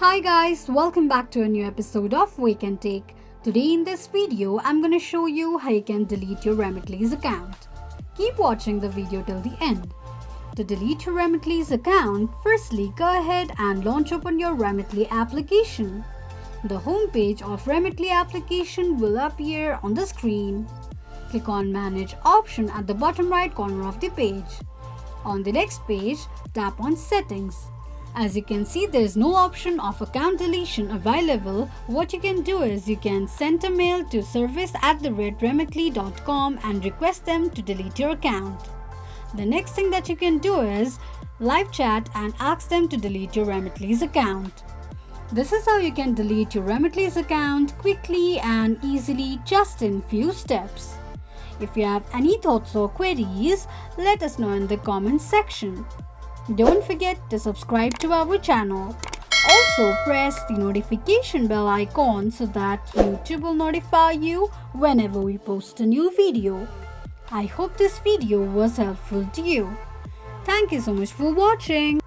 Hi guys, welcome back to a new episode of Wake&Tech. Today in this video, I'm going to show you how you can delete your Remitly's account. Keep watching the video till the end. To delete your Remitly's account, firstly go ahead and launch open your Remitly application. The home page of Remitly application will appear on the screen. Click on Manage option at the bottom right corner of the page. On the next page, tap on Settings. As you can see, there is no option of account deletion available. What you can do is you can send a mail to service@remitly.com and request them to delete your account. The next thing that you can do is live chat and ask them to delete your Remitly's account. This is how you can delete your Remitly's account quickly and easily just in few steps. If you have any thoughts or queries, let us know in the comments section. Don't forget to subscribe to our channel. Also press the notification bell icon so that YouTube will notify you whenever we post a new video. I hope this video was helpful to you. Thank you so much for watching.